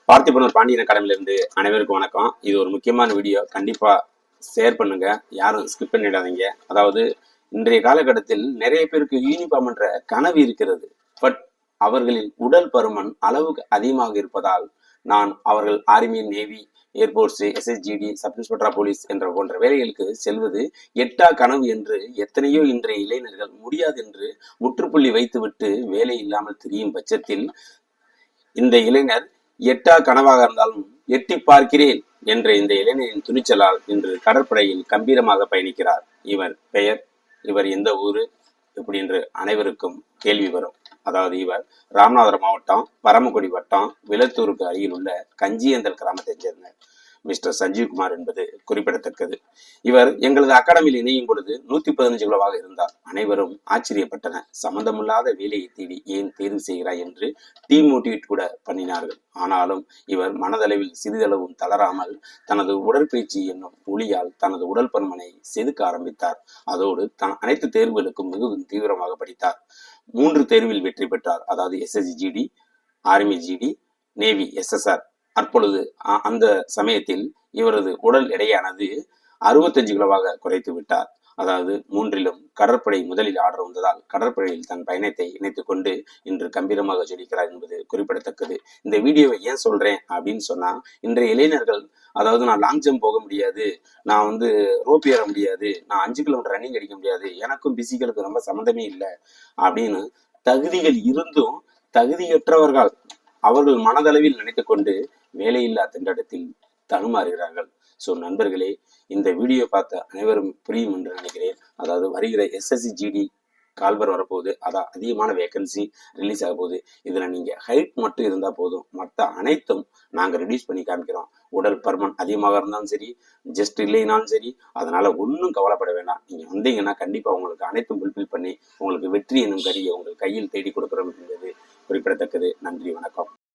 பார்த்திபனூர் பாண்டியன் அகாடமிலிருந்து அனைவருக்கும் வணக்கம். இது ஒரு முக்கியமான வீடியோ, கண்டிப்பா ஷேர் பண்ணுங்க, யாரும் ஸ்கிப் பண்ணிடாதீங்க. அதாவது இன்றைய காலகட்டத்தில் நிறைய பேருக்கு யூனிஃபார்ம் என்ற கனவு இருக்கிறது. பட் அவர்களின் உடல் பருமன் அளவுக்கு அதிகமாக இருப்பதால் அவர்கள் army, navy, air force, SSGD, sub inspector police என்ற போன்ற வேலைகளுக்கு செல்வது எட்டா கனவு என்று எத்தனையோ இன்றைய இளைஞர்கள் முடியாது என்று முற்றுப்புள்ளி வைத்துவிட்டு வேலை இல்லாமல் திரியும் பட்சத்தில் இந்த இளைஞர் எட்டா கனவாக இருந்தாலும் எட்டி பார்க்கிறேன் என்ற இந்த இளைஞரின் துணிச்சலால் இன்று கடற்படையில் கம்பீரமாக பயணிக்கிறார். இவர் பெயர், இவர் எந்த ஊரு இப்படி என்று அனைவருக்கும் கேள்வி வரும். அதாவது இவர் ராமநாதபுரம் மாவட்டம் பரமக்குடி வட்டம் விளத்தூருக்கு அருகில் உள்ள கஞ்சியந்தல் கிராமத்தைச் சேர்ந்த மிஸ்டர் சஞ்சீவ்குமார் என்பது குறிப்பிடத்தக்கது. இவர் எங்களது அகாடமியில் இணையும் பொழுது 115 கிலோவாக இருந்தார். அனைவரும் ஆச்சரியப்பட்டனர். சம்பந்தமில்லாத வேலையை தேடி ஏன் தேர்வு செய்கிறாய் என்று டிமோட்டிவேட் கூட பண்ணினார்கள். ஆனாலும் இவர் மனதளவில் சிறிதளவும் தளராமல் தனது உடற்பயிற்சி என்னும் ஒளியால் தனது உடல் பருமனை செதுக்க ஆரம்பித்தார். அதோடு அனைத்து தேர்வுகளுக்கும் மிகவும் தீவிரமாக படித்தார். 3 தேர்வில் வெற்றி பெற்றார். அதாவது SSC GD, army GD, navy SSR. அப்பொழுது அந்த சமயத்தில் இவரது உடல் எடையானது 65 கிலோவாக குறைத்து விட்டார். அதாவது 3லும் கடற்படை முதலில் ஆர்டர் வந்ததால் கடற்படையில் தன் பயணத்தை இணைத்துக் கொண்டு இன்று கம்பீரமாக ஜொலிக்கிறார் என்பது குறிப்பிடத்தக்கது. இந்த வீடியோவை ஏன் சொல்றேன் அப்படின்னு சொன்னா, இன்றைய இளைஞர்கள், அதாவது நான் லாங் ஜம்ப் போக முடியாது, நான் ரோப் ஏற முடியாது, நான் 5 கிலோமீட்டர் ரன்னிங் அடிக்க முடியாது, எனக்கும் பிசிக்கலுக்கு ரொம்ப சம்மந்தமே இல்லை அப்படின்னு தகுதிகள் இருந்தும் தகுதியற்றவர்கள் அவர்கள் மனதளவில் நினைத்துக் கொண்டு வேலையில்லா திண்டாட்டத்தில் தடுமாறுகிறார்கள். ஸோ நண்பர்களே, இந்த வீடியோ பார்த்த அனைவரும் புரியும் என்று நினைக்கிறேன். அதாவது வருகிற எஸ்எஸ்சிஜிடி கால்வர் வரப்போகுது, அதான் அதிகமான வேகன்சி ரிலீஸ் ஆக போகுது. இதில் நீங்கள் ஹைட் மட்டும் இருந்தால் போதும், மற்ற அனைத்தும் நாங்கள் ரெடியூஸ் பண்ணி காமிக்கிறோம். உடல் பருமன் அதிகமாக இருந்தாலும் சரி, ஜஸ்ட் இல்லைனாலும் சரி, அதனால் ஒன்றும் கவலைப்பட வேண்டாம். நீங்கள் வந்தீங்கன்னா கண்டிப்பாக உங்களுக்கு அனைத்தும் ஃபுல்ஃபில் பண்ணி உங்களுக்கு வெற்றி என்னும் கருவியை உங்கள் கையில் தேடி கொடுக்குறோம் என்பது குறிப்பிடத்தக்கது. நன்றி, வணக்கம்.